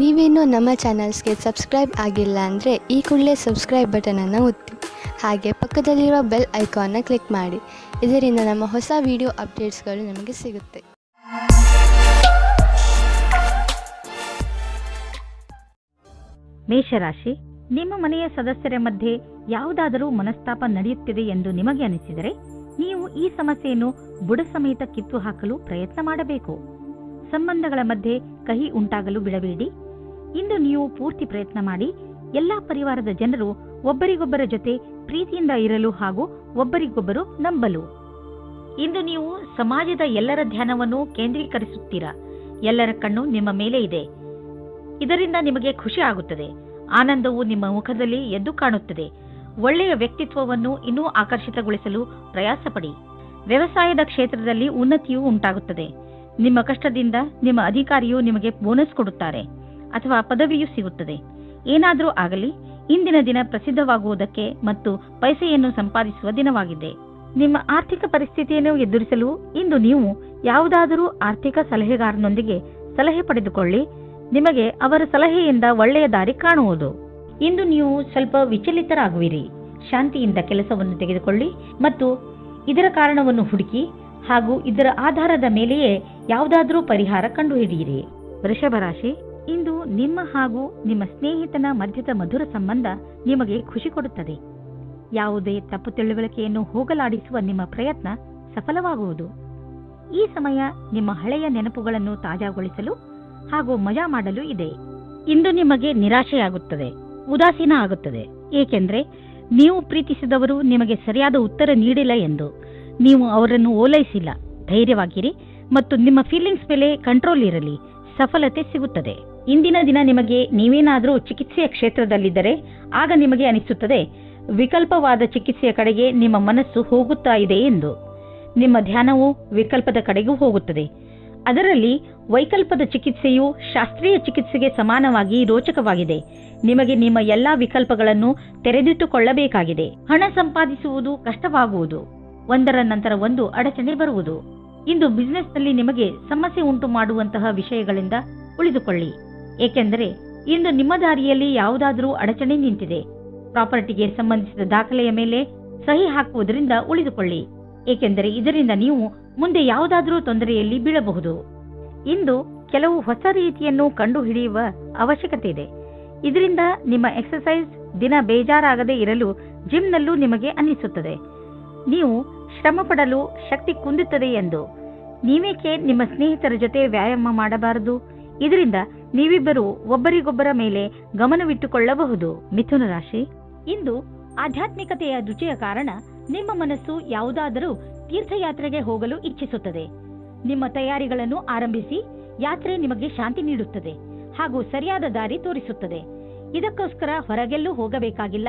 ನೀವೇನೂ ನಮ್ಮ ಚಾನಲ್ಸ್ಗೆ ಸಬ್ಸ್ಕ್ರೈಬ್ ಆಗಿಲ್ಲ ಅಂದರೆ ಈ ಕೂಡಲೇ ಸಬ್ಸ್ಕ್ರೈಬ್ ಬಟನನ್ನು ಒತ್ತಿ ಹಾಗೆ ಪಕ್ಕದಲ್ಲಿರುವ ಬೆಲ್ ಐಕಾನ್ನ ಕ್ಲಿಕ್ ಮಾಡಿ. ಇದರಿಂದ ನಮ್ಮ ಹೊಸ ವಿಡಿಯೋ ಅಪ್ಡೇಟ್ಸ್ಗಳು ನಿಮಗೆ ಸಿಗುತ್ತೆ. ಮೇಷರಾಶಿ, ನಿಮ್ಮ ಮನೆಯ ಸದಸ್ಯರ ಮಧ್ಯೆ ಯಾವುದಾದರೂ ಮನಸ್ತಾಪ ನಡೆಯುತ್ತಿದೆ ಎಂದು ನಿಮಗೆ ಅನಿಸಿದರೆ ನೀವು ಈ ಸಮಸ್ಯೆಯನ್ನು ಬುಡ ಸಮೇತ ಕಿತ್ತು ಹಾಕಲು ಪ್ರಯತ್ನ ಮಾಡಬೇಕು. ಸಂಬಂಧಗಳ ಮಧ್ಯೆ ಕಹಿ ಉಂಟಾಗಲು ಬಿಡಬೇಡಿ. ಇಂದು ನೀವು ಪೂರ್ತಿ ಪ್ರಯತ್ನ ಮಾಡಿ ಎಲ್ಲಾ ಪರಿವಾರದ ಜನರು ಒಬ್ಬರಿಗೊಬ್ಬರ ಜೊತೆ ಪ್ರೀತಿಯಿಂದ ಇರಲು ಹಾಗೂ ಒಬ್ಬರಿಗೊಬ್ಬರು ನಂಬಲು. ಇಂದು ನೀವು ಸಮಾಜದ ಎಲ್ಲರ ಧ್ಯಾನವನ್ನು ಕೇಂದ್ರೀಕರಿಸುತ್ತೀರಾ. ಎಲ್ಲರ ಕಣ್ಣು ನಿಮ್ಮ ಮೇಲೆ ಇದೆ. ಇದರಿಂದ ನಿಮಗೆ ಖುಷಿ ಆಗುತ್ತದೆ. ಆನಂದವು ನಿಮ್ಮ ಮುಖದಲ್ಲಿ ಎದ್ದು ಕಾಣುತ್ತದೆ. ಒಳ್ಳೆಯ ವ್ಯಕ್ತಿತ್ವವನ್ನು ಇನ್ನೂ ಆಕರ್ಷಿತಗೊಳಿಸಲು ಪ್ರಯಾಸ ಪಡಿ. ವ್ಯವಸಾಯದ ಕ್ಷೇತ್ರದಲ್ಲಿ ಉನ್ನತಿಯೂ ಉಂಟಾಗುತ್ತದೆ. ನಿಮ್ಮ ಕಷ್ಟದಿಂದ ನಿಮ್ಮ ಅಧಿಕಾರಿಯು ನಿಮಗೆ ಬೋನಸ್ ಕೊಡುತ್ತಾರೆ ಅಥವಾ ಪದವಿಯೂ ಸಿಗುತ್ತದೆ. ಏನಾದರೂ ಆಗಲಿ, ಇಂದಿನ ದಿನ ಪ್ರಸಿದ್ಧವಾಗುವುದಕ್ಕೆ ಮತ್ತು ಪೈಸೆಯನ್ನು ಸಂಪಾದಿಸುವ ದಿನವಾಗಿದೆ. ನಿಮ್ಮ ಆರ್ಥಿಕ ಪರಿಸ್ಥಿತಿಯನ್ನು ಎದುರಿಸಲು ಇಂದು ನೀವು ಯಾವುದಾದರೂ ಆರ್ಥಿಕ ಸಲಹೆಗಾರನೊಂದಿಗೆ ಸಲಹೆ ಪಡೆದುಕೊಳ್ಳಿ. ನಿಮಗೆ ಅವರ ಸಲಹೆಯಿಂದ ಒಳ್ಳೆಯ ದಾರಿ ಕಾಣುವುದು. ಇಂದು ನೀವು ಸ್ವಲ್ಪ ವಿಚಲಿತರಾಗುವಿರಿ. ಶಾಂತಿಯಿಂದ ಕೆಲಸವನ್ನು ತೆಗೆದುಕೊಳ್ಳಿ ಮತ್ತು ಇದರ ಕಾರಣವನ್ನು ಹುಡುಕಿ ಹಾಗೂ ಇದರ ಆಧಾರದ ಮೇಲೆಯೇ ಯಾವುದಾದರೂ ಪರಿಹಾರ ಕಂಡುಹಿಡಿಯಿರಿ. ವೃಷಭ ರಾಶಿ, ಇಂದು ನಿಮ್ಮ ಹಾಗೂ ನಿಮ್ಮ ಸ್ನೇಹಿತನ ಮಧ್ಯದ ಮಧುರ ಸಂಬಂಧ ನಿಮಗೆ ಖುಷಿ ಕೊಡುತ್ತದೆ. ಯಾವುದೇ ತಪ್ಪು ತಿಳುವಳಿಕೆಯನ್ನು ಹೋಗಲಾಡಿಸುವ ನಿಮ್ಮ ಪ್ರಯತ್ನ ಸಫಲವಾಗುವುದು. ಈ ಸಮಯ ನಿಮ್ಮ ಹಳೆಯ ನೆನಪುಗಳನ್ನು ತಾಜಾಗೊಳಿಸಲು ಹಾಗೂ ಮಜಾ ಮಾಡಲು ಇದೆ. ಇಂದು ನಿಮಗೆ ನಿರಾಶೆಯಾಗುತ್ತದೆ, ಉದಾಸೀನ ಆಗುತ್ತದೆ. ಏಕೆಂದರೆ ನೀವು ಪ್ರೀತಿಸಿದವರು ನಿಮಗೆ ಸರಿಯಾದ ಉತ್ತರ ನೀಡಿಲ್ಲ ಎಂದು ನೀವು ಅವರನ್ನು ಓಲೈಸಿಲ್ಲ. ಧೈರ್ಯವಾಗಿರಿ ಮತ್ತು ನಿಮ್ಮ ಫೀಲಿಂಗ್ಸ್ ಮೇಲೆ ಕಂಟ್ರೋಲ್ ಇರಲಿ. ಸಫಲತೆ ಸಿಗುತ್ತದೆ. ಇಂದಿನ ದಿನ ನಿಮಗೆ ನೀವೇನಾದರೂ ಚಿಕಿತ್ಸೆಯ ಕ್ಷೇತ್ರದಲ್ಲಿದ್ದರೆ ಆಗ ನಿಮಗೆ ಅನಿಸುತ್ತದೆ ವಿಕಲ್ಪವಾದ ಚಿಕಿತ್ಸೆಯ ಕಡೆಗೆ ನಿಮ್ಮ ಮನಸ್ಸು ಹೋಗುತ್ತಾ ಇದೆ ಎಂದು. ನಿಮ್ಮ ಧ್ಯಾನವು ವಿಕಲ್ಪದ ಕಡೆಗೂ ಹೋಗುತ್ತದೆ. ಅದರಲ್ಲಿ ವೈಕಲ್ಪದ ಚಿಕಿತ್ಸೆಯು ಶಾಸ್ತ್ರೀಯ ಚಿಕಿತ್ಸೆಗೆ ಸಮಾನವಾಗಿ ರೋಚಕವಾಗಿದೆ. ನಿಮಗೆ ನಿಮ್ಮ ಎಲ್ಲಾ ವಿಕಲ್ಪಗಳನ್ನು ತೆರೆದಿಟ್ಟುಕೊಳ್ಳಬೇಕಾಗಿದೆ. ಹಣ ಸಂಪಾದಿಸುವುದು ಕಷ್ಟವಾಗುವುದು. ಒಂದರ ನಂತರ ಒಂದು ಅಡಚಣೆ ಬರುವುದು. ಇಂದು ಬಿಸಿನೆಸ್ನಲ್ಲಿ ನಿಮಗೆ ಸಮಸ್ಯೆ ಉಂಟು ಮಾಡುವಂತಹ ವಿಷಯಗಳಿಂದ ಉಳಿದುಕೊಳ್ಳಿ. ಏಕೆಂದರೆ ಇಂದು ನಿಮ್ಮ ದಾರಿಯಲ್ಲಿ ಯಾವುದಾದರೂ ಅಡಚಣೆ ನಿಂತಿದೆ. ಪ್ರಾಪರ್ಟಿಗೆ ಸಂಬಂಧಿಸಿದ ದಾಖಲೆಯ ಮೇಲೆ ಸಹಿ ಹಾಕುವುದರಿಂದ ಉಳಿದುಕೊಳ್ಳಿ. ಏಕೆಂದರೆ ಇದರಿಂದ ನೀವು ಮುಂದೆ ಯಾವುದಾದರೂ ತೊಂದರೆಯಲ್ಲಿ ಬೀಳಬಹುದು. ಇಂದು ಕೆಲವು ಹೊಸ ರೀತಿಯನ್ನು ಕಂಡುಹಿಡಿಯುವ ಅವಶ್ಯಕತೆ ಇದೆ. ಇದರಿಂದ ನಿಮ್ಮ ಎಕ್ಸರ್ಸೈಸ್ ದಿನ ಬೇಜಾರಾಗದೇ ಇರಲು ಜಿಮ್ನಲ್ಲೂ ನಿಮಗೆ ಅನ್ನಿಸುತ್ತದೆ. ನೀವು ಶ್ರಮ ಪಡಲು ಶಕ್ತಿ ಕುಂದುತ್ತದೆ ಎಂದು. ನೀವೇಕೆ ನಿಮ್ಮ ಸ್ನೇಹಿತರ ಜೊತೆ ವ್ಯಾಯಾಮ ಮಾಡಬಾರದು? ಇದರಿಂದ ನೀವಿಬ್ಬರು ಒಬ್ಬರಿಗೊಬ್ಬರ ಮೇಲೆ ಗಮನವಿಟ್ಟುಕೊಳ್ಳಬಹುದು. ಮಿಥುನ ರಾಶಿ, ಇಂದು ಆಧ್ಯಾತ್ಮಿಕತೆಯ ರುಚಿಯ ಕಾರಣ ನಿಮ್ಮ ಮನಸ್ಸು ಯಾವುದಾದರೂ ತೀರ್ಥಯಾತ್ರೆಗೆ ಹೋಗಲು ಇಚ್ಛಿಸುತ್ತದೆ. ನಿಮ್ಮ ತಯಾರಿಗಳನ್ನು ಆರಂಭಿಸಿ. ಯಾತ್ರೆ ನಿಮಗೆ ಶಾಂತಿ ನೀಡುತ್ತದೆ ಹಾಗೂ ಸರಿಯಾದ ದಾರಿ ತೋರಿಸುತ್ತದೆ. ಇದಕ್ಕೋಸ್ಕರ ಹೊರಗೆಲ್ಲೂ ಹೋಗಬೇಕಾಗಿಲ್ಲ.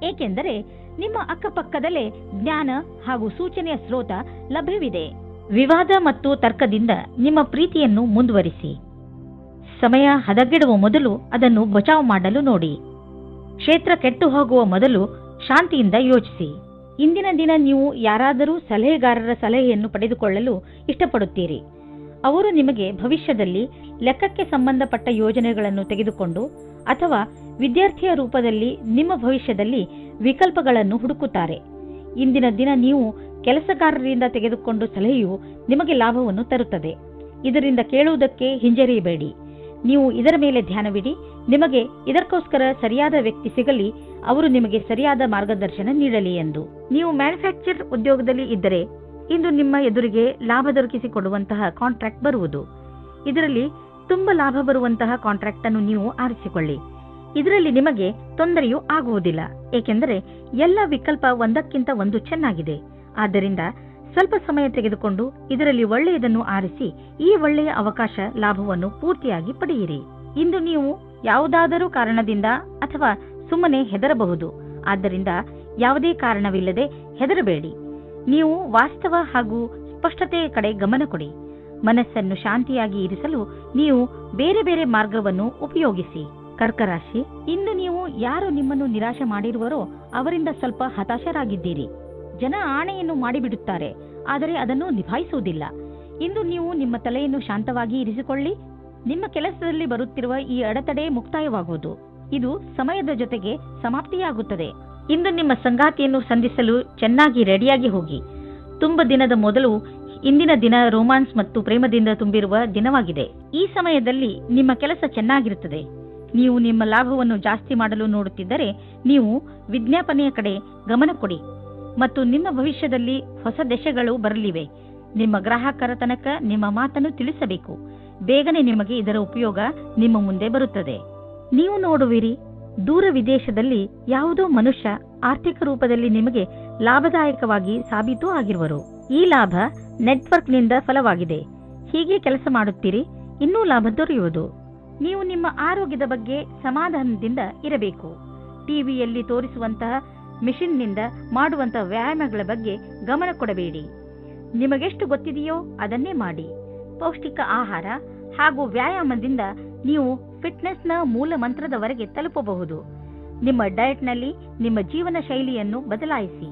ಏಕೆಂದರೆ ನಿಮ್ಮ ಅಕ್ಕಪಕ್ಕದಲ್ಲೇ ಜ್ಞಾನ ಹಾಗೂ ಸೂಚನೆಯ ಸ್ರೋತ ಲಭ್ಯವಿದೆ. ವಿವಾದ ಮತ್ತು ತರ್ಕದಿಂದ ನಿಮ್ಮ ಪ್ರೀತಿಯನ್ನು ಮುಂದುವರಿಸಿ. ಸಮಯ ಹದಗೆಡುವ ಮೊದಲು ಅದನ್ನು ಬಚಾವ್ ಮಾಡಲು ನೋಡಿ. ಕ್ಷೇತ್ರ ಕೆಟ್ಟು ಹೋಗುವ ಮೊದಲು ಶಾಂತಿಯಿಂದ ಯೋಚಿಸಿ. ಇಂದಿನ ದಿನ ನೀವು ಯಾರಾದರೂ ಸಲಹೆಗಾರರ ಸಲಹೆಯನ್ನು ಪಡೆದುಕೊಳ್ಳಲು ಇಷ್ಟಪಡುತ್ತೀರಿ. ಅವರು ನಿಮಗೆ ಭವಿಷ್ಯದಲ್ಲಿ ಲೆಕ್ಕಕ್ಕೆ ಸಂಬಂಧಪಟ್ಟ ಯೋಜನೆಗಳನ್ನು ತೆಗೆದುಕೊಂಡು ಅಥವಾ ವಿದ್ಯಾರ್ಥಿಯ ರೂಪದಲ್ಲಿ ನಿಮ್ಮ ಭವಿಷ್ಯದಲ್ಲಿ ವಿಕಲ್ಪಗಳನ್ನು ಹುಡುಕುತ್ತಾರೆ. ಇಂದಿನ ದಿನ ನೀವು ಕೆಲಸಗಾರರಿಂದ ತೆಗೆದುಕೊಂಡು ಸಲಹೆಯು ನಿಮಗೆ ಲಾಭವನ್ನು ತರುತ್ತದೆ. ಇದರಿಂದ ಕೇಳುವುದಕ್ಕೆ ಹಿಂಜರಿಯಬೇಡಿ. ನೀವು ಇದರ ಮೇಲೆ ಧ್ಯಾನವಿಡಿ. ನಿಮಗೆ ಇದಕ್ಕೋಸ್ಕರ ಸರಿಯಾದ ವ್ಯಕ್ತಿ ಸಿಗಲಿ, ಅವರು ನಿಮಗೆ ಸರಿಯಾದ ಮಾರ್ಗದರ್ಶನ ನೀಡಲಿ ಎಂದು. ನೀವು ಮ್ಯಾನುಫ್ಯಾಕ್ಚರ್ ಉದ್ಯೋಗದಲ್ಲಿ ಇದ್ದರೆ ಇಂದು ನಿಮ್ಮ ಎದುರಿಗೆ ಲಾಭ ದೊರಕಿಸಿಕೊಡುವಂತಹ ಕಾಂಟ್ರಾಕ್ಟ್ ಬರುವುದು. ಇದರಲ್ಲಿ ತುಂಬಾ ಲಾಭ ಬರುವಂತಹ ಕಾಂಟ್ರಾಕ್ಟ್ ಅನ್ನು ನೀವು ಆರಿಸಿಕೊಳ್ಳಿ. ಇದರಲ್ಲಿ ನಿಮಗೆ ತೊಂದರೆಯೂ ಆಗುವುದಿಲ್ಲ. ಏಕೆಂದರೆ ಎಲ್ಲ ವಿಕಲ್ಪ ಒಂದಕ್ಕಿಂತ ಒಂದು ಚೆನ್ನಾಗಿದೆ. ಆದ್ದರಿಂದ ಸ್ವಲ್ಪ ಸಮಯ ತೆಗೆದುಕೊಂಡು ಇದರಲ್ಲಿ ಒಳ್ಳೆಯದನ್ನು ಆರಿಸಿ ಈ ಒಳ್ಳೆಯ ಅವಕಾಶ ಲಾಭವನ್ನು ಪೂರ್ತಿಯಾಗಿ ಪಡೆಯಿರಿ. ಇಂದು ನೀವು ಯಾವುದಾದರೂ ಕಾರಣದಿಂದ ಅಥವಾ ಸುಮ್ಮನೆ ಹೆದರಬಹುದು. ಆದ್ದರಿಂದ ಯಾವುದೇ ಕಾರಣವಿಲ್ಲದೆ ಹೆದರಬೇಡಿ. ನೀವು ವಾಸ್ತವ ಹಾಗೂ ಸ್ಪಷ್ಟತೆಯ ಕಡೆ ಗಮನ ಕೊಡಿ. ಮನಸ್ಸನ್ನು ಶಾಂತಿಯಾಗಿ ಇರಿಸಲು ನೀವು ಬೇರೆ ಬೇರೆ ಮಾರ್ಗವನ್ನು ಉಪಯೋಗಿಸಿ. ಕರ್ಕರಾಶಿ, ಇಂದು ನೀವು ಯಾರು ನಿಮ್ಮನ್ನು ನಿರಾಶೆ ಮಾಡಿರುವರೋ ಅವರಿಂದ ಸ್ವಲ್ಪ ಹತಾಶರಾಗಿದ್ದೀರಿ. ಜನ ಆಣೆಯನ್ನು ಮಾಡಿಬಿಡುತ್ತಾರೆ, ಆದರೆ ಅದನ್ನು ನಿಭಾಯಿಸುವುದಿಲ್ಲ. ಇಂದು ನೀವು ನಿಮ್ಮ ತಲೆಯನ್ನು ಶಾಂತವಾಗಿ ಇರಿಸಿಕೊಳ್ಳಿ ನಿಮ್ಮ ಕೆಲಸದಲ್ಲಿ ಬರುತ್ತಿರುವ ಈ ಅಡೆತಡೆ ಮುಕ್ತಾಯವಾಗುವುದು. ಇದು ಸಮಯದ ಜೊತೆಗೆ ಸಮಾಪ್ತಿಯಾಗುತ್ತದೆ. ಇಂದು ನಿಮ್ಮ ಸಂಗಾತಿಯನ್ನು ಸಂಧಿಸಲು ಚೆನ್ನಾಗಿ ರೆಡಿಯಾಗಿ ಹೋಗಿ. ತುಂಬ ದಿನದ ಮೊದಲು ಇಂದಿನ ದಿನ ರೋಮಾನ್ಸ್ ಮತ್ತು ಪ್ರೇಮದಿಂದ ತುಂಬಿರುವ ದಿನವಾಗಿದೆ. ಈ ಸಮಯದಲ್ಲಿ ನಿಮ್ಮ ಕೆಲಸ ಚೆನ್ನಾಗಿರುತ್ತದೆ. ನೀವು ನಿಮ್ಮ ಲಾಭವನ್ನು ಜಾಸ್ತಿ ಮಾಡಲು ನೋಡುತ್ತಿದ್ದರೆ ನೀವು ವಿಜ್ಞಾಪನೆಯ ಕಡೆ ಗಮನ ಕೊಡಿ ಮತ್ತು ನಿಮ್ಮ ಭವಿಷ್ಯದಲ್ಲಿ ಹೊಸ ದಶೆಗಳು ಬರಲಿವೆ. ನಿಮ್ಮ ಗ್ರಾಹಕರ ತನಕ ನಿಮ್ಮ ಮಾತನ್ನು ತಿಳಿಸಬೇಕು. ಬೇಗನೆ ನಿಮಗೆ ಇದರ ಉಪಯೋಗ ನಿಮ್ಮ ಮುಂದೆ ಬರುತ್ತದೆ. ನೀವು ನೋಡುವಿರಿ, ದೂರ ವಿದೇಶದಲ್ಲಿ ಯಾವುದೋ ಮನುಷ್ಯ ಆರ್ಥಿಕ ರೂಪದಲ್ಲಿ ನಿಮಗೆ ಲಾಭದಾಯಕವಾಗಿ ಸಾಬೀತು ಆಗಿರುವರು. ಈ ಲಾಭ ನೆಟ್ವರ್ಕ್ನಿಂದ ಫಲವಾಗಿದೆ. ಹೀಗೆ ಕೆಲಸ ಮಾಡುತ್ತೀರಿ, ಇನ್ನೂ ಲಾಭ ದೊರೆಯುವುದು. ನೀವು ನಿಮ್ಮ ಆರೋಗ್ಯದ ಬಗ್ಗೆ ಸಮಾಧಾನದಿಂದ ಇರಬೇಕು. ಟಿವಿಯಲ್ಲಿ ತೋರಿಸುವಂತಹ ಮಿಷನ್ನಿಂದ ಮಾಡುವಂತಹ ವ್ಯಾಯಾಮಗಳ ಬಗ್ಗೆ ಗಮನ ಕೊಡಬೇಡಿ. ನಿಮಗೆಷ್ಟು ಗೊತ್ತಿದೆಯೋ ಅದನ್ನೇ ಮಾಡಿ. ಪೌಷ್ಟಿಕ ಆಹಾರ ಹಾಗೂ ವ್ಯಾಯಾಮದಿಂದ ನೀವು ಫಿಟ್ನೆಸ್ನ ಮೂಲ ಮಂತ್ರದವರೆಗೆ ತಲುಪಬಹುದು. ನಿಮ್ಮ ಡಯಟ್ನಲ್ಲಿ ನಿಮ್ಮ ಜೀವನ ಶೈಲಿಯನ್ನು ಬದಲಾಯಿಸಿ.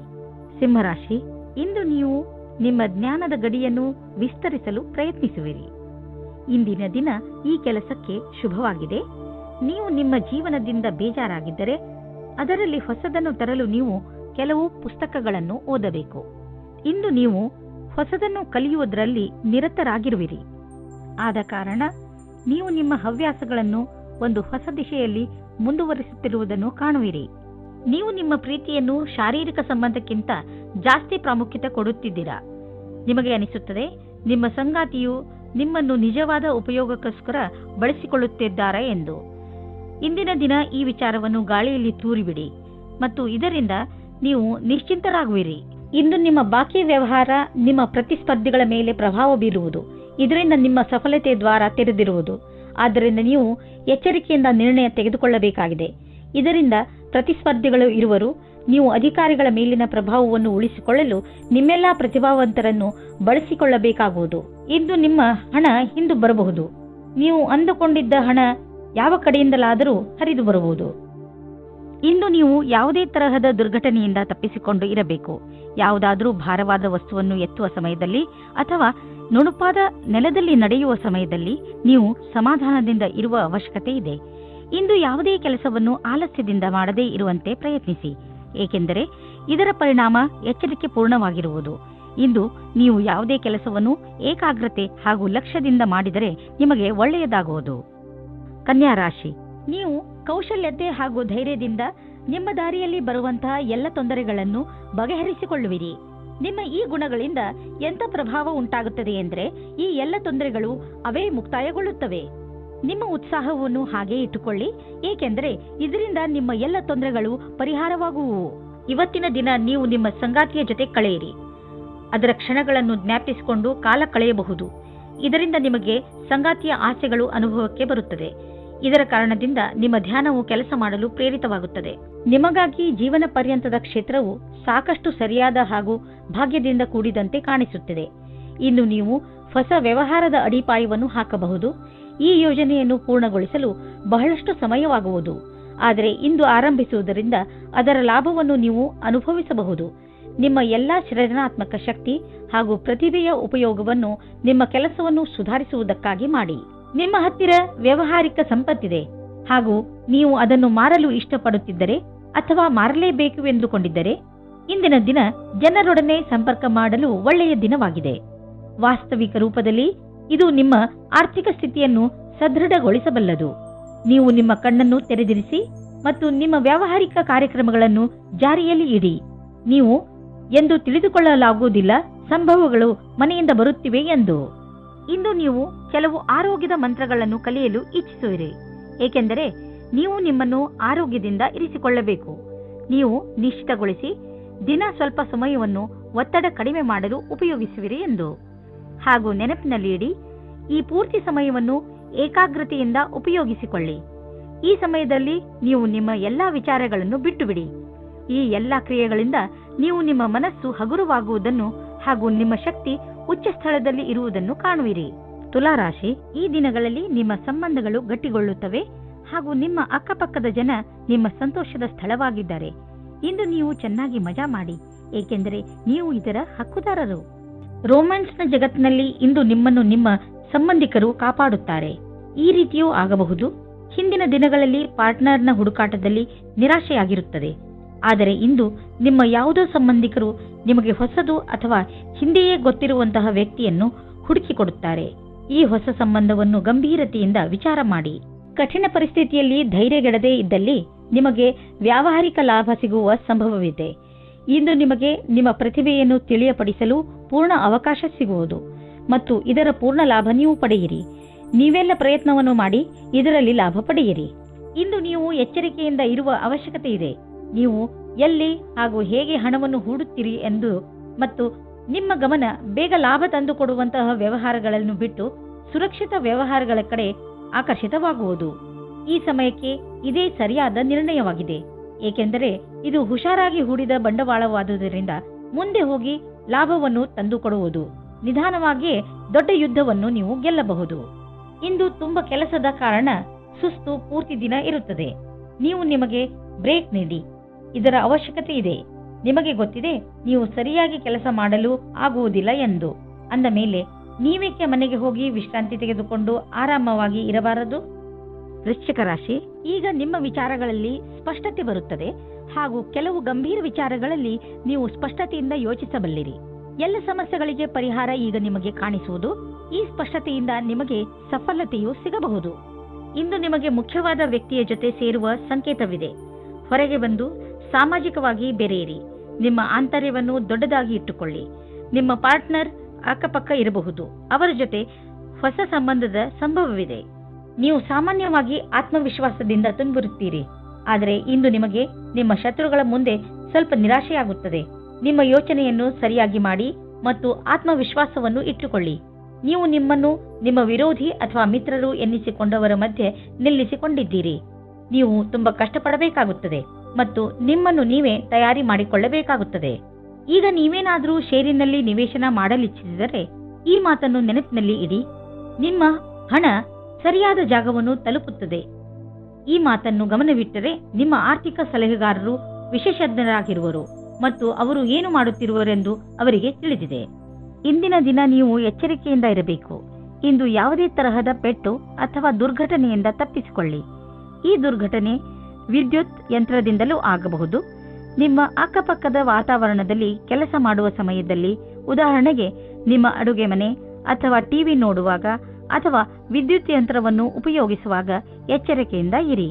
ಸಿಂಹರಾಶಿ, ಇಂದು ನೀವು ನಿಮ್ಮ ಜ್ಞಾನದ ಗಡಿಯನ್ನು ವಿಸ್ತರಿಸಲು ಪ್ರಯತ್ನಿಸುವಿರಿ. ಇಂದಿನ ದಿನ ಈ ಕೆಲಸಕ್ಕೆ ಶುಭವಾಗಿದೆ. ನೀವು ನಿಮ್ಮ ಜೀವನದಿಂದ ಬೇಜಾರಾಗಿದ್ದರೆ ಅದರಲ್ಲಿ ಹೊಸದನ್ನು ತರಲು ನೀವು ಕೆಲವು ಪುಸ್ತಕಗಳನ್ನು ಓದಬೇಕು. ಇಂದು ನೀವು ಹೊಸದನ್ನು ಕಲಿಯುವುದರಲ್ಲಿ ನಿರತರಾಗಿರುವಿರಿ. ಆದ ಕಾರಣ ನೀವು ನಿಮ್ಮ ಹವ್ಯಾಸಗಳನ್ನು ಒಂದು ಹೊಸ ದಿಶೆಯಲ್ಲಿ ಮುಂದುವರಿಸುತ್ತಿರುವುದನ್ನು ಕಾಣುವಿರಿ. ನೀವು ನಿಮ್ಮ ಪ್ರೀತಿಯನ್ನು ಶಾರೀರಿಕ ಸಂಬಂಧಕ್ಕಿಂತ ಜಾಸ್ತಿ ಪ್ರಾಮುಖ್ಯತೆ ಕೊಡುತ್ತಿದ್ದೀರಾ. ನಿಮಗೆ ಅನಿಸುತ್ತದೆ ನಿಮ್ಮ ಸಂಗಾತಿಯು ನಿಮ್ಮನ್ನು ನಿಜವಾದ ಉಪಯೋಗಕ್ಕೋಸ್ಕರ ಬಳಸಿಕೊಳ್ಳುತ್ತಿದ್ದಾರೆ ಎಂದು. ಇಂದಿನ ದಿನ ಈ ವಿಚಾರವನ್ನು ಗಾಳಿಯಲ್ಲಿ ತೂರಿಬಿಡಿ ಮತ್ತು ಇದರಿಂದ ನೀವು ನಿಶ್ಚಿಂತರಾಗುವಿರಿ. ಇಂದು ನಿಮ್ಮ ಬಾಕಿ ವ್ಯವಹಾರ ನಿಮ್ಮ ಪ್ರತಿಸ್ಪರ್ಧಿಗಳ ಮೇಲೆ ಪ್ರಭಾವ ಬೀರುವುದು. ಇದರಿಂದ ನಿಮ್ಮ ಸಫಲತೆ ದ್ವಾರ ತೆರೆದಿರುವುದು. ಆದ್ದರಿಂದ ನೀವು ಎಚ್ಚರಿಕೆಯಿಂದ ನಿರ್ಣಯ ತೆಗೆದುಕೊಳ್ಳಬೇಕಾಗಿದೆ. ಇದರಿಂದ ಪ್ರತಿಸ್ಪರ್ಧಿಗಳು ಇರುವರು. ನೀವು ಅಧಿಕಾರಿಗಳ ಮೇಲಿನ ಪ್ರಭಾವವನ್ನು ಉಳಿಸಿಕೊಳ್ಳಲು ನಿಮ್ಮೆಲ್ಲಾ ಪ್ರತಿಭಾವಂತರನ್ನು ಬಳಸಿಕೊಳ್ಳಬೇಕಾಗುವುದು. ಇಂದು ನಿಮ್ಮ ಹಣ ಹಿಂದು ಬರಬಹುದು. ನೀವು ಅಂದುಕೊಂಡಿದ್ದ ಹಣ ಯಾವ ಕಡೆಯಿಂದಲಾದರೂ ಹರಿದು ಬರಬಹುದು. ಇಂದು ನೀವು ಯಾವುದೇ ತರಹದ ದುರ್ಘಟನೆಯಿಂದ ತಪ್ಪಿಸಿಕೊಂಡು ಇರಬೇಕು. ಯಾವುದಾದರೂ ಭಾರವಾದ ವಸ್ತುವನ್ನು ಎತ್ತುವ ಸಮಯದಲ್ಲಿ ಅಥವಾ ನುಣುಪಾದ ನೆಲದಲ್ಲಿ ನಡೆಯುವ ಸಮಯದಲ್ಲಿ ನೀವು ಸಮಾಧಾನದಿಂದ ಇರುವ ಅವಶ್ಯಕತೆ ಇದೆ. ಇಂದು ಯಾವುದೇ ಕೆಲಸವನ್ನು ಆಲಸ್ಯದಿಂದ ಮಾಡದೇ ಇರುವಂತೆ ಪ್ರಯತ್ನಿಸಿ, ಏಕೆಂದರೆ ಇದರ ಪರಿಣಾಮ ಎಚ್ಚರಿಕೆ ಪೂರ್ಣವಾಗಿರುವುದು. ಇಂದು ನೀವು ಯಾವುದೇ ಕೆಲಸವನ್ನು ಏಕಾಗ್ರತೆ ಹಾಗೂ ಲಕ್ಷ್ಯದಿಂದ ಮಾಡಿದರೆ ನಿಮಗೆ ಒಳ್ಳೆಯದಾಗುವುದು. ಕನ್ಯಾ ರಾಶಿ, ನೀವು ಕೌಶಲ್ಯತೆ ಹಾಗೂ ಧೈರ್ಯದಿಂದ ನಿಮ್ಮ ದಾರಿಯಲ್ಲಿ ಬರುವಂತಹ ಎಲ್ಲ ತೊಂದರೆಗಳನ್ನು ಬಗೆಹರಿಸಿಕೊಳ್ಳುವಿರಿ. ನಿಮ್ಮ ಈ ಗುಣಗಳಿಂದ ಎಂಥ ಪ್ರಭಾವ ಉಂಟಾಗುತ್ತದೆ ಎಂದರೆ ಈ ಎಲ್ಲ ತೊಂದರೆಗಳು ಅವೇ ಮುಕ್ತಾಯಗೊಳ್ಳುತ್ತವೆ. ನಿಮ್ಮ ಉತ್ಸಾಹವನ್ನು ಹಾಗೆ ಇಟ್ಟುಕೊಳ್ಳಿ, ಏಕೆಂದರೆ ಇದರಿಂದ ನಿಮ್ಮ ಎಲ್ಲ ತೊಂದರೆಗಳು ಪರಿಹಾರವಾಗುವುವು. ಇವತ್ತಿನ ದಿನ ನೀವು ನಿಮ್ಮ ಸಂಗಾತಿಯ ಜೊತೆ ಕಳೆಯಿರಿ. ಅದರ ಕ್ಷಣಗಳನ್ನು ಜ್ಞಾಪಿಸಿಕೊಂಡು ಕಾಲ ಕಳೆಯಬಹುದು. ಇದರಿಂದ ನಿಮಗೆ ಸಂಗಾತಿಯ ಆಸೆಗಳು ಅನುಭವಕ್ಕೆ ಬರುತ್ತದೆ. ಇದರ ಕಾರಣದಿಂದ ನಿಮ್ಮ ಧ್ಯಾನವು ಕೆಲಸ ಮಾಡಲು ಪ್ರೇರಿತವಾಗುತ್ತದೆ. ನಿಮಗಾಗಿ ಜೀವನ ಪರ್ಯಂತದ ಕ್ಷೇತ್ರವು ಸಾಕಷ್ಟು ಸರಿಯಾದ ಹಾಗೂ ಭಾಗ್ಯದಿಂದ ಕೂಡಿದಂತೆ ಕಾಣಿಸುತ್ತದೆ. ಇನ್ನು ನೀವು ಹೊಸ ವ್ಯವಹಾರದ ಅಡಿಪಾಯವನ್ನು ಹಾಕಬಹುದು. ಈ ಯೋಜನೆಯನ್ನು ಪೂರ್ಣಗೊಳಿಸಲು ಬಹಳಷ್ಟು ಸಮಯವಾಗುವುದು. ಆದರೆ ಇಂದು ಆರಂಭಿಸುವುದರಿಂದ ಅದರ ಲಾಭವನ್ನು ನೀವು ಅನುಭವಿಸಬಹುದು. ನಿಮ್ಮ ಎಲ್ಲಾ ಸೃಜನಾತ್ಮಕ ಶಕ್ತಿ ಹಾಗೂ ಪ್ರತಿಭೆಯ ಉಪಯೋಗವನ್ನು ನಿಮ್ಮ ಕೆಲಸವನ್ನು ಸುಧಾರಿಸುವುದಕ್ಕಾಗಿ ಮಾಡಿ. ನಿಮ್ಮ ಹತ್ತಿರ ವ್ಯಾವಹಾರಿಕ ಸಂಪತ್ತಿದೆ ಹಾಗೂ ನೀವು ಅದನ್ನು ಮಾರಲು ಇಷ್ಟಪಡುತ್ತಿದ್ದರೆ ಅಥವಾ ಮಾರಲೇಬೇಕು ಎಂದುಕೊಂಡಿದ್ದರೆ ಇಂದಿನ ದಿನ ಜನರೊಡನೆ ಸಂಪರ್ಕ ಮಾಡಲು ಒಳ್ಳೆಯ ದಿನವಾಗಿದೆ. ವಾಸ್ತವಿಕ ರೂಪದಲ್ಲಿ ಇದು ನಿಮ್ಮ ಆರ್ಥಿಕ ಸ್ಥಿತಿಯನ್ನು ಸದೃಢಗೊಳಿಸಬಲ್ಲದು. ನೀವು ನಿಮ್ಮ ಕಣ್ಣನ್ನು ತೆರೆದಿರಿಸಿ ಮತ್ತು ನಿಮ್ಮ ವ್ಯಾವಹಾರಿಕ ಕಾರ್ಯಕ್ರಮಗಳನ್ನು ಜಾರಿಯಲ್ಲಿ ಇಡಿ. ನೀವು ಎಂದು ತಿಳಿದುಕೊಳ್ಳಲಾಗುವುದಿಲ್ಲ ಸಂಭವಗಳು ಮನೆಯಿಂದ ಬರುತ್ತಿವೆ ಎಂದು. ಇಂದು ನೀವು ಕೆಲವು ಆರೋಗ್ಯದ ಮಂತ್ರಗಳನ್ನು ಕಲಿಯಲು ಇಚ್ಛಿಸುವಿರಿ, ಏಕೆಂದರೆ ನೀವು ನಿಮ್ಮನ್ನು ಆರೋಗ್ಯದಿಂದ ಇರಿಸಿಕೊಳ್ಳಬೇಕು. ನೀವು ನಿಶ್ಚಿತಗೊಳಿಸಿ ದಿನ ಸ್ವಲ್ಪ ಸಮಯವನ್ನು ಒತ್ತಡ ಕಡಿಮೆ ಮಾಡಲು ಉಪಯೋಗಿಸುವಿರಿ ಎಂದು. ಹಾಗೂ ನೆನಪಿನಲ್ಲಿ ಇಡಿ, ಈ ಪೂರ್ತಿ ಸಮಯವನ್ನು ಏಕಾಗ್ರತೆಯಿಂದ ಉಪಯೋಗಿಸಿಕೊಳ್ಳಿ. ಈ ಸಮಯದಲ್ಲಿ ನೀವು ನಿಮ್ಮ ಎಲ್ಲಾ ವಿಚಾರಗಳನ್ನು ಬಿಟ್ಟುಬಿಡಿ. ಈ ಎಲ್ಲಾ ಕ್ರಿಯೆಗಳಿಂದ ನೀವು ನಿಮ್ಮ ಮನಸ್ಸು ಹಗುರವಾಗುವುದನ್ನು ಹಾಗೂ ನಿಮ್ಮ ಶಕ್ತಿ ಉಚ್ಚ ಸ್ಥಳದಲ್ಲಿ ಇರುವುದನ್ನು ಕಾಣುವಿರಿ. ತುಲಾರಾಶಿ, ಈ ದಿನಗಳಲ್ಲಿ ನಿಮ್ಮ ಸಂಬಂಧಗಳು ಗಟ್ಟಿಗೊಳ್ಳುತ್ತವೆ ಹಾಗೂ ನಿಮ್ಮ ಅಕ್ಕಪಕ್ಕದ ಜನ ನಿಮ್ಮ ಸಂತೋಷದ ಸ್ಥಳವಾಗಿದ್ದಾರೆ. ಇಂದು ನೀವು ಚೆನ್ನಾಗಿ ಮಜಾ ಮಾಡಿ, ಏಕೆಂದರೆ ನೀವು ಇದರ ಹಕ್ಕುದಾರರು. ರೋಮ್ಯಾನ್ಸ್ನ ಜಗತ್ತಿನಲ್ಲಿ ಇಂದು ನಿಮ್ಮನ್ನು ನಿಮ್ಮ ಸಂಬಂಧಿಕರು ಕಾಪಾಡುತ್ತಾರೆ. ಈ ರೀತಿಯೂ ಆಗಬಹುದು. ಹಿಂದಿನ ದಿನಗಳಲ್ಲಿ ಪಾರ್ಟ್ನರ್ನ ಹುಡುಕಾಟದಲ್ಲಿ ನಿರಾಶೆಯಾಗಿರುತ್ತದೆ. ಆದರೆ ಇಂದು ನಿಮ್ಮ ಯಾವುದೋ ಸಂಬಂಧಿಕರು ನಿಮಗೆ ಹೊಸದು ಅಥವಾ ಹಿಂದೆಯೇ ಗೊತ್ತಿರುವಂತಹ ವ್ಯಕ್ತಿಯನ್ನು ಹುಡುಕಿಕೊಡುತ್ತಾರೆ. ಈ ಹೊಸ ಸಂಬಂಧವನ್ನು ಗಂಭೀರತೆಯಿಂದ ವಿಚಾರ ಮಾಡಿ. ಕಠಿಣ ಪರಿಸ್ಥಿತಿಯಲ್ಲಿ ಧೈರ್ಯಗೆಡದೇ ಇದ್ದಲ್ಲಿ ನಿಮಗೆ ವ್ಯಾವಹಾರಿಕ ಲಾಭ ಸಿಗುವ ಸಂಭವವಿದೆ. ಇಂದು ನಿಮಗೆ ನಿಮ್ಮ ಪ್ರತಿಭೆಯನ್ನು ತಿಳಿಯಪಡಿಸಲು ಪೂರ್ಣ ಅವಕಾಶ ಸಿಗುವುದು ಮತ್ತು ಇದರ ಪೂರ್ಣ ಲಾಭ ನೀವು ಪಡೆಯಿರಿ. ನೀವೆಲ್ಲ ಪ್ರಯತ್ನವನ್ನು ಮಾಡಿ ಇದರಲ್ಲಿ ಲಾಭ ಪಡೆಯಿರಿ. ಇಂದು ನೀವು ಎಚ್ಚರಿಕೆಯಿಂದ ಇರುವ ಅವಶ್ಯಕತೆ ಇದೆ. ನೀವು ಎಲ್ಲಿ ಹಾಗೂ ಹೇಗೆ ಹಣವನ್ನು ಹೂಡುತ್ತೀರಿ ಎಂದು ಮತ್ತು ನಿಮ್ಮ ಗಮನ ಬೇಗ ಲಾಭ ತಂದುಕೊಡುವಂತಹ ವ್ಯವಹಾರಗಳನ್ನು ಬಿಟ್ಟು ಸುರಕ್ಷಿತ ವ್ಯವಹಾರಗಳ ಕಡೆ ಆಕರ್ಷಿತವಾಗುವುದು. ಈ ಸಮಯಕ್ಕೆ ಇದೇ ಸರಿಯಾದ ನಿರ್ಣಯವಾಗಿದೆ, ಏಕೆಂದರೆ ಇದು ಹುಷಾರಾಗಿ ಹೂಡಿದ ಬಂಡವಾಳವಾದುದರಿಂದ ಮುಂದೆ ಹೋಗಿ ಲಾಭವನ್ನು ತಂದುಕೊಡುವುದು. ನಿಧಾನವಾಗಿಯೇ ದೊಡ್ಡ ಯುದ್ಧವನ್ನು ನೀವು ಗೆಲ್ಲಬಹುದು. ಇಂದು ತುಂಬ ಕೆಲಸದ ಕಾರಣ ಸುಸ್ತು ಪೂರ್ತಿ ದಿನ ಇರುತ್ತದೆ. ನೀವು ನಿಮಗೆ ಬ್ರೇಕ್ ನೀಡಿ, ಇದರ ಅವಶ್ಯಕತೆ ಇದೆ. ನಿಮಗೆ ಗೊತ್ತಿದೆ ನೀವು ಸರಿಯಾಗಿ ಕೆಲಸ ಮಾಡಲು ಆಗುವುದಿಲ್ಲ ಎಂದು. ಅಂದ ಮೇಲೆ ನೀವೇಕೆ ಮನೆಗೆ ಹೋಗಿ ವಿಶ್ರಾಂತಿ ತೆಗೆದುಕೊಂಡು ಆರಾಮವಾಗಿ ಇರಬಾರದು? ವೃಶ್ಚಿಕ ರಾಶಿ, ಈಗ ನಿಮ್ಮ ವಿಚಾರಗಳಲ್ಲಿ ಸ್ಪಷ್ಟತೆ ಬರುತ್ತದೆ ಹಾಗೂ ಕೆಲವು ಗಂಭೀರ ವಿಚಾರಗಳಲ್ಲಿ ನೀವು ಸ್ಪಷ್ಟತೆಯಿಂದ ಯೋಚಿಸಬಲ್ಲಿರಿ. ಎಲ್ಲ ಸಮಸ್ಯೆಗಳಿಗೆ ಪರಿಹಾರ ಈಗ ನಿಮಗೆ ಕಾಣಿಸುವುದು. ಈ ಸ್ಪಷ್ಟತೆಯಿಂದ ನಿಮಗೆ ಸಫಲತೆಯೂ ಸಿಗಬಹುದು. ಇಂದು ನಿಮಗೆ ಮುಖ್ಯವಾದ ವ್ಯಕ್ತಿಯ ಜೊತೆ ಸೇರುವ ಸಂಕೇತವಿದೆ. ಹೊರಗೆ ಬಂದು ಸಾಮಾಜಿಕವಾಗಿ ಬೆರೆಯಿರಿ. ನಿಮ್ಮ ಆಂತರ್ಯವನ್ನು ದೊಡ್ಡದಾಗಿ ಇಟ್ಟುಕೊಳ್ಳಿ. ನಿಮ್ಮ ಪಾರ್ಟ್ನರ್ ಅಕ್ಕಪಕ್ಕ ಇರಬಹುದು. ಅವರ ಜೊತೆ ಹೊಸ ಸಂಬಂಧದ ಸಂಭವವಿದೆ. ನೀವು ಸಾಮಾನ್ಯವಾಗಿ ಆತ್ಮವಿಶ್ವಾಸದಿಂದ ತುಂಬಿರುತ್ತೀರಿ. ಆದರೆ ಇಂದು ನಿಮಗೆ ನಿಮ್ಮ ಶತ್ರುಗಳ ಮುಂದೆ ಸ್ವಲ್ಪ ನಿರಾಶೆಯಾಗುತ್ತದೆ. ನಿಮ್ಮ ಯೋಚನೆಯನ್ನು ಸರಿಯಾಗಿ ಮಾಡಿ ಮತ್ತು ಆತ್ಮವಿಶ್ವಾಸವನ್ನು ಇಟ್ಟುಕೊಳ್ಳಿ. ನೀವು ನಿಮ್ಮನ್ನು ನಿಮ್ಮ ವಿರೋಧಿ ಅಥವಾ ಮಿತ್ರರು ಎನ್ನಿಸಿಕೊಂಡವರ ಮಧ್ಯೆ ನಿಲ್ಲಿಸಿಕೊಂಡಿದ್ದೀರಿ. ನೀವು ತುಂಬಾ ಕಷ್ಟಪಡಬೇಕಾಗುತ್ತದೆ ಮತ್ತು ನಿಮ್ಮನ್ನು ನೀವೇ ತಯಾರಿ ಮಾಡಿಕೊಳ್ಳಬೇಕಾಗುತ್ತದೆ. ಈಗ ನೀವೇನಾದರೂ ಷೇರಿನಲ್ಲಿ ನಿವೇಶನ ಮಾಡಲಿಚ್ಛಿಸಿದರೆ ಈ ಮಾತನ್ನು ನೆನಪಿನಲ್ಲಿ ಇಡಿ. ನಿಮ್ಮ ಹಣ ಸರಿಯಾದ ಜಾಗವನ್ನು ತಲುಪುತ್ತದೆ. ಈ ಮಾತನ್ನು ಗಮನವಿಟ್ಟರೆ ನಿಮ್ಮ ಆರ್ಥಿಕ ಸಲಹೆಗಾರರು ವಿಶೇಷಜ್ಞರಾಗಿರುವರು ಮತ್ತು ಅವರು ಏನು ಮಾಡುತ್ತಿರುವರೆಂದು ಅವರಿಗೆ ತಿಳಿದಿದೆ. ಇಂದಿನ ದಿನ ನೀವು ಎಚ್ಚರಿಕೆಯಿಂದ ಇರಬೇಕು. ಇಂದು ಯಾವುದೇ ತರಹದ ಪೆಟ್ಟು ಅಥವಾ ದುರ್ಘಟನೆಯಿಂದ ತಪ್ಪಿಸಿಕೊಳ್ಳಿ. ಈ ದುರ್ಘಟನೆ ವಿದ್ಯುತ್ ಯಂತ್ರದಿಂದಲೂ ಆಗಬಹುದು. ನಿಮ್ಮ ಅಕ್ಕಪಕ್ಕದ ವಾತಾವರಣದಲ್ಲಿ ಕೆಲಸ ಮಾಡುವ ಸಮಯದಲ್ಲಿ, ಉದಾಹರಣೆಗೆ ನಿಮ್ಮ ಅಡುಗೆ ಮನೆ ಅಥವಾ ಟಿವಿ ನೋಡುವಾಗ ಅಥವಾ ವಿದ್ಯುತ್ ಯಂತ್ರವನ್ನು ಉಪಯೋಗಿಸುವಾಗ ಎಚ್ಚರಿಕೆಯಿಂದ ಇರಿ.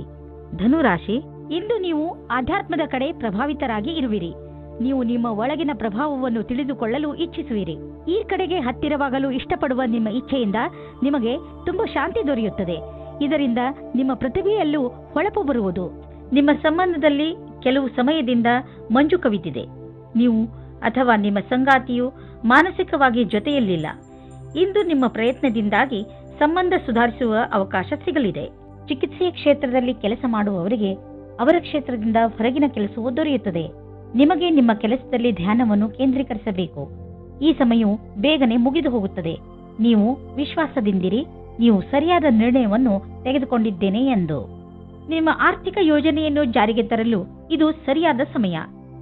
ಧನುರಾಶಿ, ಇಂದು ನೀವು ಆಧ್ಯಾತ್ಮದ ಕಡೆ ಪ್ರಭಾವಿತರಾಗಿ ಇರುವಿರಿ. ನೀವು ನಿಮ್ಮ ಒಳಗಿನ ಪ್ರಭಾವವನ್ನು ತಿಳಿದುಕೊಳ್ಳಲು ಇಚ್ಛಿಸುವಿರಿ. ಈ ಕಡೆಗೆ ಹತ್ತಿರವಾಗಲು ಇಷ್ಟಪಡುವ ನಿಮ್ಮ ಇಚ್ಛೆಯಿಂದ ನಿಮಗೆ ತುಂಬಾ ಶಾಂತಿ ದೊರೆಯುತ್ತದೆ. ಇದರಿಂದ ನಿಮ್ಮ ಪ್ರತಿಭೆಯಲ್ಲೂ ಹೊಳಪು ಬರುವುದು. ನಿಮ್ಮ ಸಂಬಂಧದಲ್ಲಿ ಕೆಲವು ಸಮಯದಿಂದ ಮಂಜು ಕವಿದಿದೆ. ನೀವು ಅಥವಾ ನಿಮ್ಮ ಸಂಗಾತಿಯು ಮಾನಸಿಕವಾಗಿ ಜೊತೆಯಲ್ಲಿಲ್ಲ. ಇಂದು ನಿಮ್ಮ ಪ್ರಯತ್ನದಿಂದಾಗಿ ಸಂಬಂಧ ಸುಧಾರಿಸುವ ಅವಕಾಶ ಸಿಗಲಿದೆ. ಚಿಕಿತ್ಸೆಯ ಕ್ಷೇತ್ರದಲ್ಲಿ ಕೆಲಸ ಮಾಡುವವರಿಗೆ ಅವರ ಕ್ಷೇತ್ರದಿಂದ ಹೊರಗಿನ ಕೆಲಸವೂ ದೊರೆಯುತ್ತದೆ. ನಿಮಗೆ ನಿಮ್ಮ ಕೆಲಸದಲ್ಲಿ ಧ್ಯಾನವನ್ನು ಕೇಂದ್ರೀಕರಿಸಬೇಕು. ಈ ಸಮಯವು ಬೇಗನೆ ಮುಗಿದು ಹೋಗುತ್ತದೆ. ನೀವು ವಿಶ್ವಾಸದಿಂದಿರಿ. ನೀವು ಸರಿಯಾದ ನಿರ್ಣಯವನ್ನು ತೆಗೆದುಕೊಂಡಿದ್ದೇನೆ ಎಂದು. ನಿಮ್ಮ ಆರ್ಥಿಕ ಯೋಜನೆಯನ್ನು ಜಾರಿಗೆ ತರಲು ಇದು ಸರಿಯಾದ ಸಮಯ.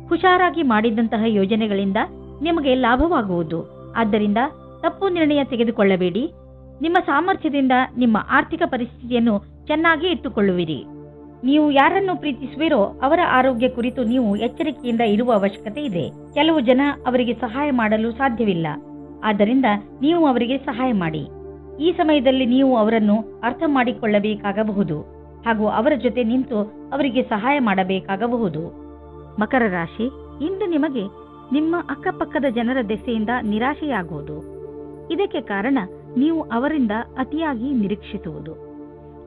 ಹುಷಾರಾಗಿ ಮಾಡಿದಂತಹ ಯೋಜನೆಗಳಿಂದ ನಿಮಗೆ ಲಾಭವಾಗುವುದು. ಆದ್ದರಿಂದ ತಪ್ಪು ನಿರ್ಣಯ ತೆಗೆದುಕೊಳ್ಳಬೇಡಿ. ನಿಮ್ಮ ಸಾಮರ್ಥ್ಯದಿಂದ ನಿಮ್ಮ ಆರ್ಥಿಕ ಪರಿಸ್ಥಿತಿಯನ್ನು ಚೆನ್ನಾಗಿ ಇಟ್ಟುಕೊಳ್ಳುವಿರಿ. ನೀವು ಯಾರನ್ನು ಪ್ರೀತಿಸುವಿರೋ ಅವರ ಆರೋಗ್ಯ ಕುರಿತು ನೀವು ಎಚ್ಚರಿಕೆಯಿಂದ ಇರುವ ಅವಶ್ಯಕತೆ ಇದೆ. ಕೆಲವು ಜನ ಅವರಿಗೆ ಸಹಾಯ ಮಾಡಲು ಸಾಧ್ಯವಿಲ್ಲ. ಆದ್ದರಿಂದ ನೀವು ಅವರಿಗೆ ಸಹಾಯ ಮಾಡಿ. ಈ ಸಮಯದಲ್ಲಿ ನೀವು ಅವರನ್ನು ಅರ್ಥ ಮಾಡಿಕೊಳ್ಳಬೇಕಾಗಬಹುದು ಹಾಗೂ ಅವರ ಜೊತೆ ನಿಂತು ಅವರಿಗೆ ಸಹಾಯ ಮಾಡಬೇಕಾಗಬಹುದು. ಮಕರ ರಾಶಿ, ಇಂದು ನಿಮಗೆ ನಿಮ್ಮ ಅಕ್ಕಪಕ್ಕದ ಜನರ ದೆಸೆಯಿಂದ ನಿರಾಶೆಯಾಗುವುದು. ಇದಕ್ಕೆ ಕಾರಣ ನೀವು ಅವರಿಂದ ಅತಿಯಾಗಿ ನಿರೀಕ್ಷಿಸುವುದು.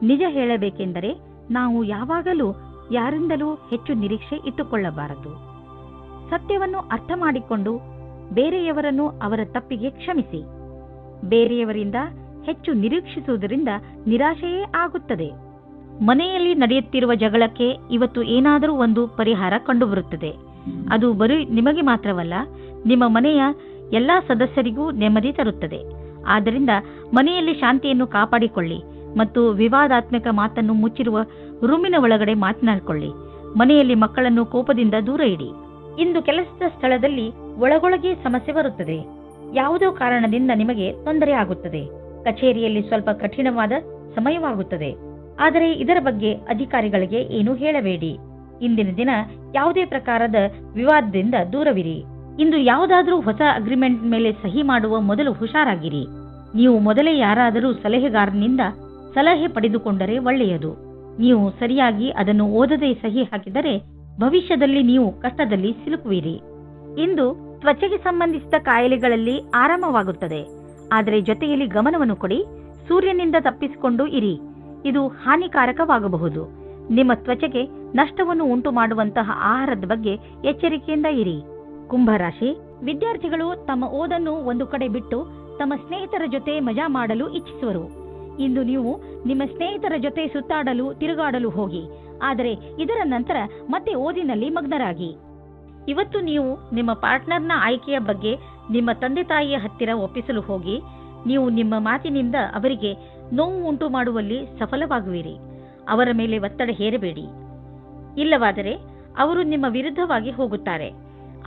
ನಿಜ ಹೇಳಬೇಕೆಂದರೆ ನಾವು ಯಾವಾಗಲೂ ಯಾರಿಂದಲೂ ಹೆಚ್ಚು ನಿರೀಕ್ಷೆ ಇಟ್ಟುಕೊಳ್ಳಬಾರದು. ಸತ್ಯವನ್ನು ಅರ್ಥ ಮಾಡಿಕೊಂಡು ಬೇರೆಯವರನ್ನು ಅವರ ತಪ್ಪಿಗೆ ಕ್ಷಮಿಸಿ. ಬೇರೆಯವರಿಂದ ಹೆಚ್ಚು ನಿರೀಕ್ಷಿಸುವುದರಿಂದ ನಿರಾಶೆಯೇ ಆಗುತ್ತದೆ. ಮನೆಯಲ್ಲಿ ನಡೆಯುತ್ತಿರುವ ಜಗಳಕ್ಕೆ ಇವತ್ತು ಏನಾದರೂ ಒಂದು ಪರಿಹಾರ ಕಂಡುಬರುತ್ತದೆ. ಅದು ಬರೀ ನಿಮಗೆ ಮಾತ್ರವಲ್ಲ, ನಿಮ್ಮ ಮನೆಯ ಎಲ್ಲಾ ಸದಸ್ಯರಿಗೂ ನೆಮ್ಮದಿ ತರುತ್ತದೆ. ಆದ್ದರಿಂದ ಮನೆಯಲ್ಲಿ ಶಾಂತಿಯನ್ನು ಕಾಪಾಡಿಕೊಳ್ಳಿ ಮತ್ತು ವಿವಾದಾತ್ಮಕ ಮಾತನ್ನು ಮುಚ್ಚಿರುವ ರೂಮಿನ ಒಳಗಡೆ ಮಾತನಾಡಿಕೊಳ್ಳಿ. ಮನೆಯಲ್ಲಿ ಮಕ್ಕಳನ್ನು ಕೋಪದಿಂದ ದೂರ ಇಡಿ. ಇಂದು ಕೆಲಸದ ಸ್ಥಳದಲ್ಲಿ ಒಳಗೊಳಗೆ ಸಮಸ್ಯೆ ಬರುತ್ತದೆ. ಯಾವುದೋ ಕಾರಣದಿಂದ ನಿಮಗೆ ತೊಂದರೆ ಆಗುತ್ತದೆ. ಕಚೇರಿಯಲ್ಲಿ ಸ್ವಲ್ಪ ಕಠಿಣವಾದ ಸಮಯವಾಗುತ್ತದೆ. ಆದರೆ ಇದರ ಬಗ್ಗೆ ಅಧಿಕಾರಿಗಳಿಗೆ ಏನೂ ಹೇಳಬೇಡಿ. ಇಂದಿನ ದಿನ ಯಾವುದೇ ಪ್ರಕಾರದ ವಿವಾದದಿಂದ ದೂರವಿರಿ. ಇಂದು ಯಾವುದಾದ್ರೂ ಹೊಸ ಅಗ್ರಿಮೆಂಟ್ ಮೇಲೆ ಸಹಿ ಮಾಡುವ ಮೊದಲು ಹುಷಾರಾಗಿರಿ. ನೀವು ಮೊದಲೇ ಯಾರಾದರೂ ಸಲಹೆಗಾರನಿಂದ ಸಲಹೆ ಪಡೆದುಕೊಂಡರೆ ಒಳ್ಳೆಯದು. ನೀವು ಸರಿಯಾಗಿ ಅದನ್ನು ಓದದೆ ಸಹಿ ಹಾಕಿದರೆ ಭವಿಷ್ಯದಲ್ಲಿ ನೀವು ಕಷ್ಟದಲ್ಲಿ ಸಿಲುಕುವಿರಿ. ಇಂದು ತ್ವಚೆಗೆ ಸಂಬಂಧಿಸಿದ ಕಾಯಿಲೆಗಳಲ್ಲಿ ಆರಾಮವಾಗುತ್ತದೆ. ಆದರೆ ಜೊತೆಯಲ್ಲಿ ಗಮನವನ್ನು ಕೊಡಿ. ಸೂರ್ಯನಿಂದ ತಪ್ಪಿಸಿಕೊಂಡು ಇರಿ. ಇದು ಹಾನಿಕಾರಕವಾಗಬಹುದು. ನಿಮ್ಮ ತ್ವಚೆಗೆ ನಷ್ಟವನ್ನು ಉಂಟು ಮಾಡುವಂತಹ ಆಹಾರದ ಬಗ್ಗೆ ಎಚ್ಚರಿಕೆಯಿಂದ ಇರಿ. ಕುಂಭರಾಶಿ ವಿದ್ಯಾರ್ಥಿಗಳು ತಮ್ಮ ಓದನ್ನು ಒಂದು ಕಡೆ ಬಿಟ್ಟು ತಮ್ಮ ಸ್ನೇಹಿತರ ಜೊತೆ ಮಜಾ ಮಾಡಲು ಇಚ್ಛಿಸುವರು. ಇಂದು ನೀವು ನಿಮ್ಮ ಸ್ನೇಹಿತರ ಜೊತೆ ಸುತ್ತಾಡಲು ತಿರುಗಾಡಲು ಹೋಗಿ. ಆದರೆ ಇದರ ನಂತರ ಮತ್ತೆ ಓದಿನಲ್ಲಿ ಮಗ್ನರಾಗಿ. ಇವತ್ತು ನೀವು ನಿಮ್ಮ ಪಾರ್ಟ್ನರ್ನ ಆಯ್ಕೆಯ ಬಗ್ಗೆ ನಿಮ್ಮ ತಂದೆ ತಾಯಿಯ ಹತ್ತಿರ ಒಪ್ಪಿಸಲು ಹೋಗಿ ನೀವು ನಿಮ್ಮ ಮಾತಿನಿಂದ ಅವರಿಗೆ ನೋವು ಉಂಟು ಮಾಡುವಲ್ಲಿ ಸಫಲವಾಗುವಿರಿ. ಅವರ ಮೇಲೆ ಒತ್ತಡ ಹೇರಬೇಡಿ. ಇಲ್ಲವಾದರೆ ಅವರು ನಿಮ್ಮ ವಿರುದ್ಧವಾಗಿ ಹೋಗುತ್ತಾರೆ.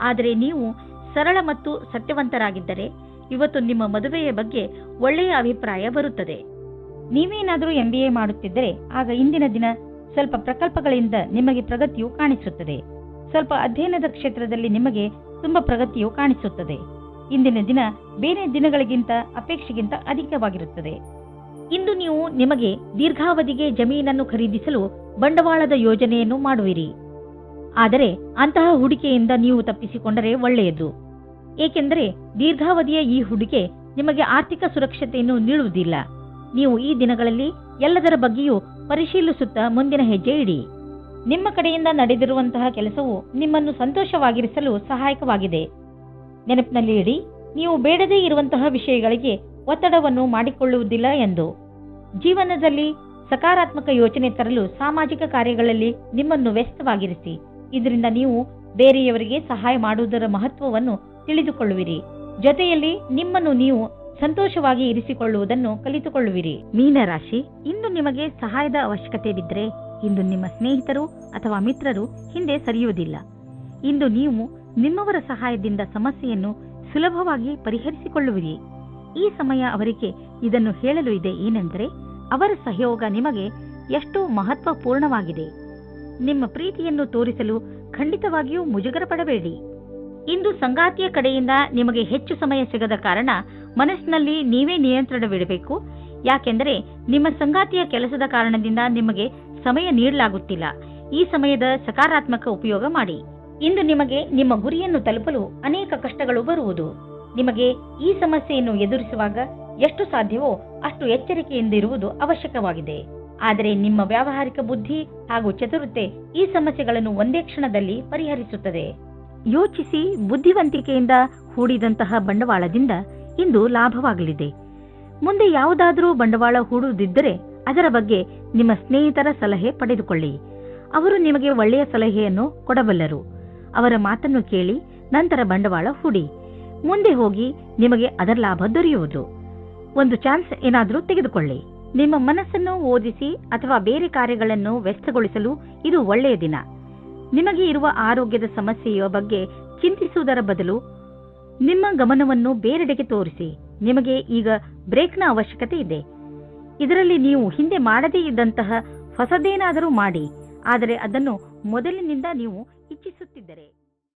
ಆದರೆ ನೀವು ಸರಳ ಮತ್ತು ಸತ್ಯವಂತರಾಗಿದ್ದರೆ ಇವತ್ತು ನಿಮ್ಮ ಮದುವೆಯ ಬಗ್ಗೆ ಒಳ್ಳೆಯ ಅಭಿಪ್ರಾಯ ಬರುತ್ತದೆ. ನೀವೇನಾದರೂ MBA ಮಾಡುತ್ತಿದ್ದರೆ ಆಗ ಇಂದಿನ ದಿನ ಸ್ವಲ್ಪ ಪ್ರಕಲ್ಪಗಳಿಂದ ನಿಮಗೆ ಪ್ರಗತಿಯು ಕಾಣಿಸುತ್ತದೆ. ಸ್ವಲ್ಪ ಅಧ್ಯಯನದ ಕ್ಷೇತ್ರದಲ್ಲಿ ನಿಮಗೆ ತುಂಬಾ ಪ್ರಗತಿಯು ಕಾಣಿಸುತ್ತದೆ. ಇಂದಿನ ದಿನ ಬೇರೆ ದಿನಗಳಿಗಿಂತ ಅಪೇಕ್ಷೆಗಿಂತ ಅಧಿಕವಾಗಿರುತ್ತದೆ. ಇಂದು ನೀವು ನಿಮಗೆ ದೀರ್ಘಾವಧಿಗೆ ಜಮೀನನ್ನು ಖರೀದಿಸಲು ಬಂಡವಾಳದ ಯೋಜನೆಯನ್ನು ಮಾಡುವಿರಿ. ಆದರೆ ಅಂತಹ ಹೂಡಿಕೆಯಿಂದ ನೀವು ತಪ್ಪಿಸಿಕೊಂಡರೆ ಒಳ್ಳೆಯದು. ಏಕೆಂದರೆ ದೀರ್ಘಾವಧಿಯ ಈ ಹೂಡಿಕೆ ನಿಮಗೆ ಆರ್ಥಿಕ ಸುರಕ್ಷತೆಯನ್ನು ನೀಡುವುದಿಲ್ಲ. ನೀವು ಈ ದಿನಗಳಲ್ಲಿ ಎಲ್ಲದರ ಬಗ್ಗೆಯೂ ಪರಿಶೀಲಿಸುತ್ತಾ ಮುಂದಿನ ಹೆಜ್ಜೆ ಇಡಿ. ನಿಮ್ಮ ಕಡೆಯಿಂದ ನಡೆದಿರುವಂತಹ ಕೆಲಸವು ನಿಮ್ಮನ್ನು ಸಂತೋಷವಾಗಿರಿಸಲು ಸಹಾಯಕವಾಗಿದೆ. ನೆನಪಿನಲ್ಲಿ ಇಡಿ, ನೀವು ಬೇಡದೇ ಇರುವಂತಹ ವಿಷಯಗಳಿಗೆ ಒತ್ತಡವನ್ನು ಮಾಡಿಕೊಳ್ಳುವುದಿಲ್ಲ ಎಂದು. ಜೀವನದಲ್ಲಿ ಸಕಾರಾತ್ಮಕ ಯೋಚನೆ ತರಲು ಸಾಮಾಜಿಕ ಕಾರ್ಯಗಳಲ್ಲಿ ನಿಮ್ಮನ್ನು ವ್ಯಸ್ತವಾಗಿರಿಸಿ. ಇದರಿಂದ ನೀವು ಬೇರೆಯವರಿಗೆ ಸಹಾಯ ಮಾಡುವುದರ ಮಹತ್ವವನ್ನು ತಿಳಿದುಕೊಳ್ಳುವಿರಿ. ಜೊತೆಯಲ್ಲಿ ನಿಮ್ಮನ್ನು ನೀವು ಸಂತೋಷವಾಗಿ ಇರಿಸಿಕೊಳ್ಳುವುದನ್ನು ಕಲಿತುಕೊಳ್ಳುವಿರಿ. ಮೀನರಾಶಿ ಇಂದು ನಿಮಗೆ ಸಹಾಯದ ಅವಶ್ಯಕತೆ ಬಿದ್ದರೆ ಇಂದು ನಿಮ್ಮ ಸ್ನೇಹಿತರು ಅಥವಾ ಮಿತ್ರರು ಹಿಂದೆ ಸರಿಯುವುದಿಲ್ಲ. ಇಂದು ನೀವು ನಿಮ್ಮವರ ಸಹಾಯದಿಂದ ಸಮಸ್ಯೆಯನ್ನು ಸುಲಭವಾಗಿ ಪರಿಹರಿಸಿಕೊಳ್ಳುವಿರಿ. ಈ ಸಮಯ ಅವರಿಗೆ ಇದನ್ನು ಹೇಳಲು ಇದೆ ಏನೆಂದರೆ ಅವರ ಸಹಯೋಗ ನಿಮಗೆ ಎಷ್ಟು ಮಹತ್ವಪೂರ್ಣವಾಗಿದೆ. ನಿಮ್ಮ ಪ್ರೀತಿಯನ್ನು ತೋರಿಸಲು ಖಂಡಿತವಾಗಿಯೂ ಮುಜುಗರ ಪಡಬೇಡಿ. ಇಂದು ಸಂಗಾತಿಯ ಕಡೆಯಿಂದ ನಿಮಗೆ ಹೆಚ್ಚು ಸಮಯ ಸಿಗದ ಕಾರಣ ಮನಸ್ಸಿನಲ್ಲಿ ನೀವೇ ನಿಯಂತ್ರಣವಿಡಬೇಕು. ಯಾಕೆಂದರೆ ನಿಮ್ಮ ಸಂಗಾತಿಯ ಕೆಲಸದ ಕಾರಣದಿಂದ ನಿಮಗೆ ಸಮಯ ನೀಡಲಾಗುತ್ತಿಲ್ಲ. ಈ ಸಮಯದ ಸಕಾರಾತ್ಮಕ ಉಪಯೋಗ ಮಾಡಿ. ಇಂದು ನಿಮಗೆ ನಿಮ್ಮ ಗುರಿಯನ್ನು ತಲುಪಲು ಅನೇಕ ಕಷ್ಟಗಳು ಬರುವುದು. ನಿಮಗೆ ಈ ಸಮಸ್ಯೆಯನ್ನು ಎದುರಿಸುವಾಗ ಎಷ್ಟು ಸಾಧ್ಯವೋ ಅಷ್ಟು ಎಚ್ಚರಿಕೆಯಿಂದಿರುವುದು ಅವಶ್ಯಕವಾಗಿದೆ. ಆದರೆ ನಿಮ್ಮ ವ್ಯಾವಹಾರಿಕ ಬುದ್ಧಿ ಹಾಗೂ ಚತುರತೆ ಈ ಸಮಸ್ಯೆಗಳನ್ನು ಒಂದೇ ಕ್ಷಣದಲ್ಲಿ ಪರಿಹರಿಸುತ್ತದೆ. ಯೋಚಿಸಿ ಬುದ್ಧಿವಂತಿಕೆಯಿಂದ ಹೂಡಿದಂತಹ ಬಂಡವಾಳದಿಂದ ಇಂದು ಲಾಭವಾಗಲಿದೆ. ಮುಂದೆ ಯಾವುದಾದರೂ ಬಂಡವಾಳ ಹೂಡುವುದಿದ್ದರೆ ಅದರ ಬಗ್ಗೆ ನಿಮ್ಮ ಸ್ನೇಹಿತರ ಸಲಹೆ ಪಡೆದುಕೊಳ್ಳಿ. ಅವರು ನಿಮಗೆ ಒಳ್ಳೆಯ ಸಲಹೆಯನ್ನು ಕೊಡಬಲ್ಲರು. ಅವರ ಮಾತನ್ನು ಕೇಳಿ ನಂತರ ಬಂಡವಾಳ ಹೂಡಿ. ಮುಂದೆ ಹೋಗಿ ನಿಮಗೆ ಅದರ ಲಾಭ ದೊರೆಯುವುದು. ಒಂದು ಚಾನ್ಸ್ ಏನಾದರೂ ತೆಗೆದುಕೊಳ್ಳಿ. ನಿಮ್ಮ ಮನಸ್ಸನ್ನು ಓದಿಸಿ ಅಥವಾ ಬೇರೆ ಕಾರ್ಯಗಳನ್ನು ವ್ಯಸ್ತಗೊಳಿಸಲು ಇದು ಒಳ್ಳೆಯ ದಿನ. ನಿಮಗೆ ಇರುವ ಆರೋಗ್ಯದ ಸಮಸ್ಯೆಯ ಬಗ್ಗೆ ಚಿಂತಿಸುವುದರ ಬದಲು ನಿಮ್ಮ ಗಮನವನ್ನು ಬೇರೆಡೆಗೆ ತೋರಿಸಿ. ನಿಮಗೆ ಈಗ ಬ್ರೇಕ್ನ ಅವಶ್ಯಕತೆ ಇದೆ. ಇದರಲ್ಲಿ ನೀವು ಹಿಂದೆ ಮಾಡದೇ ಇದ್ದಂತಹ ಹೊಸದೇನಾದರೂ ಮಾಡಿ. ಆದರೆ ಅದನ್ನು ಮೊದಲಿನಿಂದ ನೀವು ಇಚ್ಛಿಸುತ್ತಿದ್ದರೆ